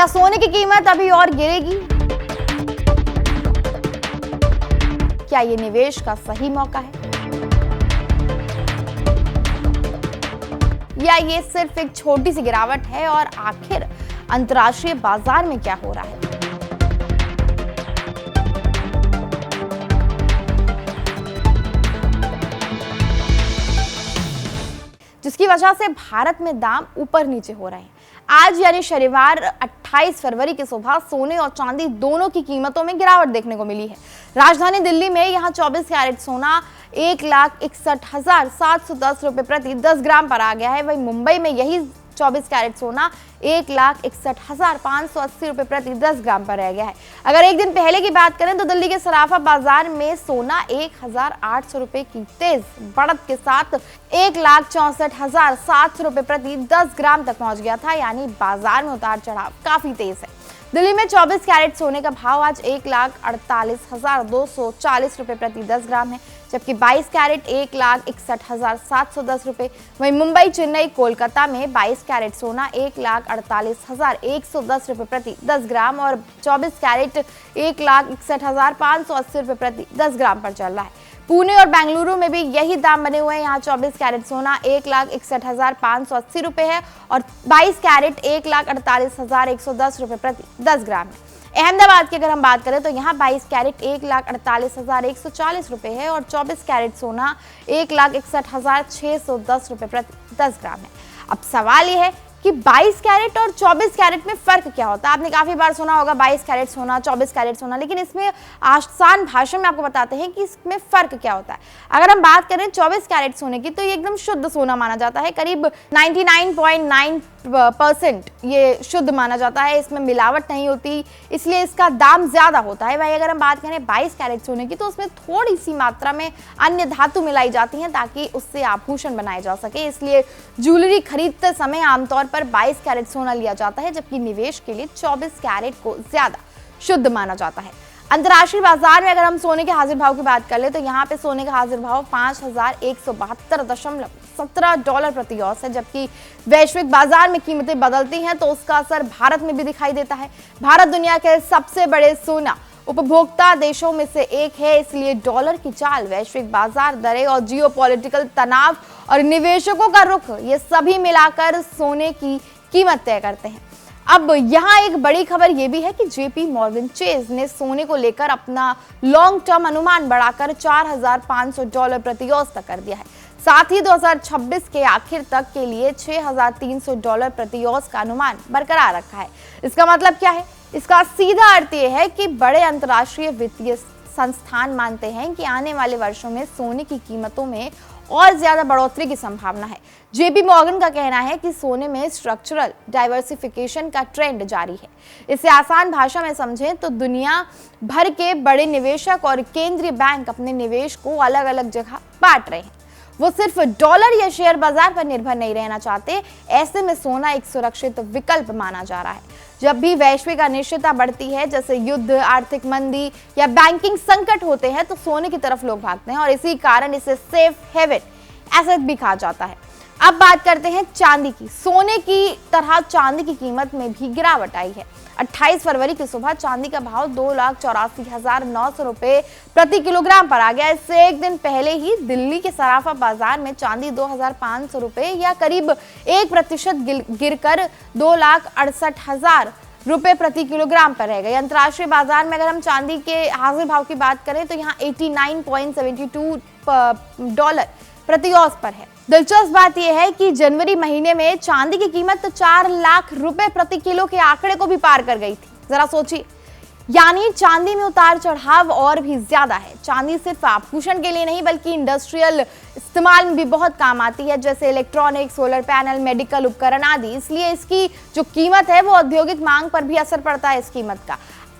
सोने की कीमत अभी और गिरेगी? क्या ये निवेश का सही मौका है या ये सिर्फ एक छोटी सी गिरावट है? और आखिर अंतर्राष्ट्रीय बाजार में क्या हो रहा है? जिसकी वजह से भारत में दाम ऊपर नीचे हो रहे हैं। आज यानी शनिवार 28 फरवरी की सुबह सोने और चांदी दोनों की कीमतों में गिरावट देखने को मिली है। राजधानी दिल्ली में यहां 24 कैरेट सोना 1,61,710 रुपए प्रति 10 ग्राम पर आ गया है। वहीं मुंबई में यही 24 कैरेट सोना 1,61,580 रुपए प्रति 10 ग्राम पर रह गया है। अगर एक दिन पहले की बात करें तो दिल्ली के सराफा बाजार में सोना 1,800 रुपए की तेज बढ़त के साथ 1,64,700 रुपए प्रति 10 ग्राम तक पहुंच गया था। यानी बाजार में उतार चढ़ाव काफी तेज है। दिल्ली में 24 कैरेट सोने का भाव आज 1,48,240 रुपए प्रति 10 ग्राम है, जबकि 22 कैरेट 1,61,710 रुपए। वहीं मुंबई, चेन्नई, कोलकाता में 22 कैरेट सोना 1,48,110 रुपए प्रति 10 ग्राम और 24 कैरेट 1,61,580 रुपए प्रति 10 ग्राम पर चल रहा है। पुणे और बेंगलुरु में भी यही दाम बने हुए हैं। यहाँ 24 कैरेट सोना 1,61,580 रुपए है और 22 कैरेट 1,48,110 रुपए प्रति 10 ग्राम है। अहमदाबाद की अगर हम बात करें तो यहाँ 22 कैरेट 1,48,140 रुपए है और 24 कैरेट सोना 1,61,610 रुपए प्रति 10 ग्राम है। अब सवाल ये है कि 22 कैरेट और 24 कैरेट में फर्क क्या होता है? आपने काफी बार सुना होगा 22 कैरेट सोना, 24 कैरेट सोना, लेकिन इसमें आसान भाषा में आपको बताते हैं कि इसमें फर्क क्या होता है। अगर हम बात करें 24 कैरेट सोने की तो ये एकदम शुद्ध सोना माना जाता है। करीब 99.9% ये शुद्ध माना जाता है, इसमें मिलावट नहीं होती, इसलिए इसका दाम ज्यादा होता है। वहीं अगर हम बात करें 22 कैरेट सोने की तो उसमें थोड़ी सी मात्रा में अन्य धातु मिलाई जाती हैं ताकि उससे आभूषण बनाए जा सके, इसलिए ज्वेलरी खरीदते समय आमतौर पर 22 कैरेट सोना लिया जाता है, जबकि निवेश के लिए 24 कैरेट को ज्यादा शुद्ध माना जाता है। अंतर्राष्ट्रीय बाजार में अगर हम सोने के हाजिर भाव की बात कर ले तो यहाँ पे सोने का हाजिर भाव 5,172.17 डॉलर प्रति औंस है, जबकि वैश्विक बाजार में कीमतें बदलती हैं तो उसका असर भारत में भी दिखाई देता है। भारत दुनिया के सबसे बड़े सोना उपभोक्ता देशों में से एक है, इसलिए डॉलर की चाल, वैश्विक बाजार दरें और जियोपॉलिटिकल तनाव और निवेशकों का रुख, ये सभी मिलाकर सोने की कीमत तय करते हैं। अब यहाँ एक बड़ी खबर यह भी है कि जेपी मॉर्गन चेज ने सोने को लेकर अपना लॉन्ग टर्म अनुमान बढ़ाकर $4,500 प्रति औंस तक कर दिया है। साथ ही 2026 के आखिर तक के लिए $6,300 प्रति औंस का अनुमान बरकरार रखा है। इसका मतलब क्या है? इसका सीधा अर्थ यह है कि बड़े अंतर्राष्ट्रीय वित्तीय संस्थान मानते हैं कि आने वाले वर्षों में सोने की कीमतों में और ज्यादा बढ़ोतरी की संभावना है। जेपी मॉर्गन का कहना है कि सोने में स्ट्रक्चरल डाइवर्सिफिकेशन का ट्रेंड जारी है। इसे आसान भाषा में समझें तो दुनिया भर के बड़े निवेशक और केंद्रीय बैंक अपने निवेश को अलग अलग जगह बांट रहे हैं। वो सिर्फ डॉलर या शेयर बाजार पर निर्भर नहीं रहना चाहते। ऐसे में सोना एक सुरक्षित विकल्प माना जा रहा है। जब भी वैश्विक अनिश्चितता बढ़ती है, जैसे युद्ध, आर्थिक मंदी या बैंकिंग संकट होते हैं, तो सोने की तरफ लोग भागते हैं और इसी कारण इसे सेफ हेवन एसेट भी कहा जाता है। अब बात करते हैं चांदी की। सोने की तरह चांदी की कीमत में भी गिरावट आई है। 28 फरवरी की सुबह चांदी का भाव 2,84,900 रुपए प्रति किलोग्राम पर आ गया। इससे एक दिन पहले ही दिल्ली के सराफा बाजार में चांदी 2,500 रुपए या करीब 1% गिरकर 2,68,000 रुपए प्रति किलोग्राम पर रह गई। अंतर्राष्ट्रीय बाजार में अगर हम चांदी के हाजिर भाव की बात करें तो यहाँ 89.72 डॉलर प्रति औंस पर है। दिलचस्प बात यह है कि जनवरी महीने में चांदी की कीमत तो 4 लाख रुपए प्रति किलो के आंकड़े को भी पार कर गई थी। जरा सोचिए, यानी चांदी में उतार चढ़ाव और भी ज्यादा है। चांदी सिर्फ आभूषण के लिए नहीं बल्कि इंडस्ट्रियल इस्तेमाल में भी बहुत काम आती है, जैसे इलेक्ट्रॉनिक, सोलर पैनल, मेडिकल उपकरण आदि। इसलिए इसकी जो कीमत है वो औद्योगिक मांग पर भी असर पड़ता है इस कीमत का।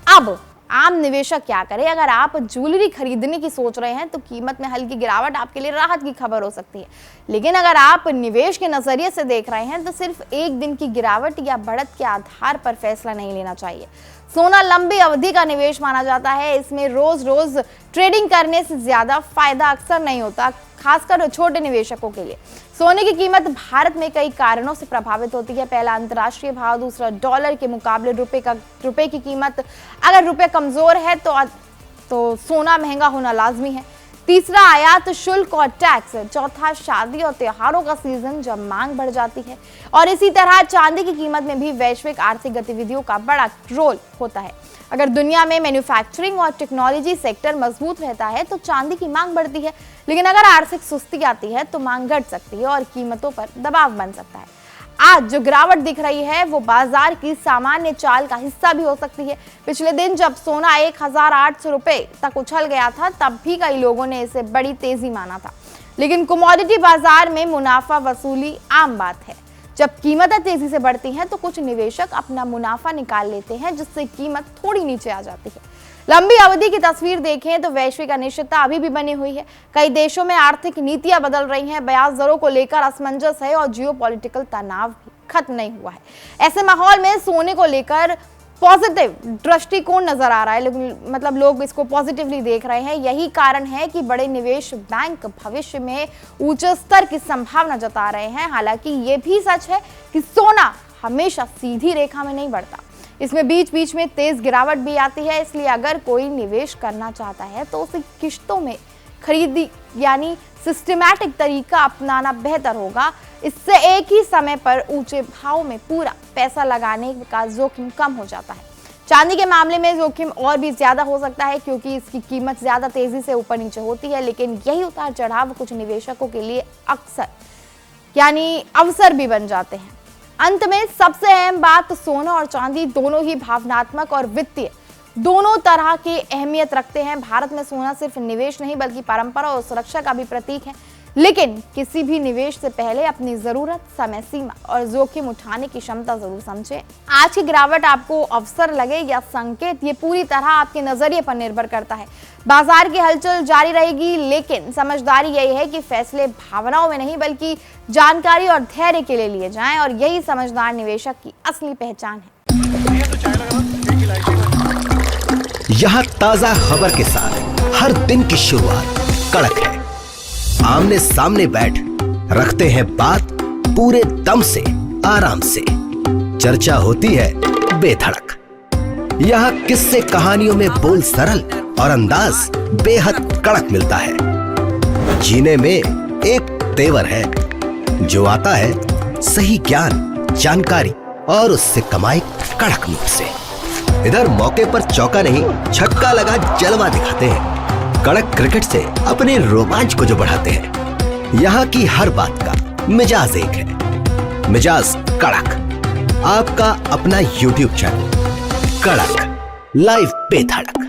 अब आम निवेशक क्या करे? अगर आप ज्वेलरी खरीदने की सोच रहे हैं तो कीमत में हल्की गिरावट आपके लिए राहत की खबर हो सकती है, लेकिन अगर आप निवेश के नजरिए से देख रहे हैं तो सिर्फ एक दिन की गिरावट या बढ़त के आधार पर फैसला नहीं लेना चाहिए। सोना लंबी अवधि का निवेश माना जाता है। इसमें रोज रोज ट्रेडिंग करने से ज्यादा फायदा अक्सर नहीं होता। खासकर छोटे निवेशकों के लिए। सोने की कीमत भारत में कई कारणों से प्रभावित होती है। पहला, अंतर्राष्ट्रीय भाव, दूसरा, डॉलर के मुकाबले रुपए की कीमत। अगर रुपए कमजोर है तो सोना महंगा होना लाजमी है। तीसरा, आयात शुल्क और टैक्स। चौथा, शादी और त्योहारों का सीजन जब मांग बढ़ जाती है। और इसी तरह चांदी की कीमत में भी वैश्विक आर्थिक गतिविधियों का बड़ा रोल होता है। अगर दुनिया में मैन्युफैक्चरिंग और टेक्नोलॉजी सेक्टर मजबूत रहता है तो चांदी की मांग बढ़ती है, लेकिन अगर आर्थिक सुस्ती आती है तो मांग घट सकती है और कीमतों पर दबाव बन सकता है। आज जो गिरावट दिख रही है वो बाजार की सामान्य चाल का हिस्सा भी हो सकती है। पिछले दिन जब सोना 1800 रुपए तक उछल गया था तब भी कई लोगों ने इसे बड़ी तेजी माना था, लेकिन कमोडिटी बाजार में मुनाफा वसूली आम बात है। जब कीमतें तेजी से बढ़ती हैं तो कुछ निवेशक अपना मुनाफा निकाल लेते हैं, जिससे कीमत थोड़ी नीचे आ जाती है। लंबी अवधि की तस्वीर देखें तो वैश्विक अनिश्चितता अभी भी बनी हुई है। कई देशों में आर्थिक नीतियां बदल रही हैं, ब्याज दरों को लेकर असमंजस है और जियोपॉलिटिकल तनाव भी खत्म नहीं हुआ है। ऐसे माहौल में सोने को लेकर पॉजिटिव दृष्टिकोण नजर आ रहा है, मतलब लोग इसको पॉजिटिवली देख रहे हैं। यही कारण है कि बड़े निवेश बैंक भविष्य में उच्च स्तर की संभावना जता रहे हैं। हालांकि ये भी सच है कि सोना हमेशा सीधी रेखा में नहीं बढ़ता, इसमें बीच बीच में तेज गिरावट भी आती है। इसलिए अगर कोई निवेश करना चाहता है तो उसे किश्तों में खरीदी यानी सिस्टमैटिक तरीका अपनाना बेहतर होगा। इससे एक ही समय पर ऊंचे भाव में पूरा पैसा लगाने का जोखिम कम हो जाता है। चांदी के मामले में जोखिम और भी ज्यादा हो सकता है क्योंकि इसकी कीमत ज्यादा तेजी से ऊपर नीचे होती है, लेकिन यही उतार चढ़ाव कुछ निवेशकों के लिए अक्सर यानी अवसर भी बन जाते हैं। अंत में सबसे अहम बात, सोना और चांदी दोनों ही भावनात्मक और वित्तीय दोनों तरह की अहमियत रखते हैं। भारत में सोना सिर्फ निवेश नहीं बल्कि परंपरा और सुरक्षा का भी प्रतीक है, लेकिन किसी भी निवेश से पहले अपनी जरूरत, समय सीमा और जोखिम उठाने की क्षमता जरूर समझें। आज की गिरावट आपको अवसर लगे या संकेत, ये पूरी तरह आपके नजरिए पर निर्भर करता है। बाजार की हलचल जारी रहेगी, लेकिन समझदारी यही है कि फैसले भावनाओं में नहीं बल्कि जानकारी और धैर्य के लिए लिए जाएं, और यही समझदार निवेशक की असली पहचान है। यहाँ ताजा खबर के साथ हर दिन की शुरुआत कड़क है। आमने सामने बैठ रखते हैं बात पूरे दम से, आराम से चर्चा होती है बेधड़क। यहाँ किस्से कहानियों में बोल सरल और अंदाज बेहद कड़क मिलता है। जीने में एक तेवर है जो आता है सही ज्ञान, जानकारी और उससे कमाई कड़क नोट से। इधर मौके पर चौका नहीं छक्का लगा जलवा दिखाते हैं। कड़क क्रिकेट से अपने रोमांच को जो बढ़ाते हैं। यहाँ की हर बात का मिजाज एक है, मिजाज कड़क। आपका अपना YouTube चैनल कड़क, लाइव बेधड़क।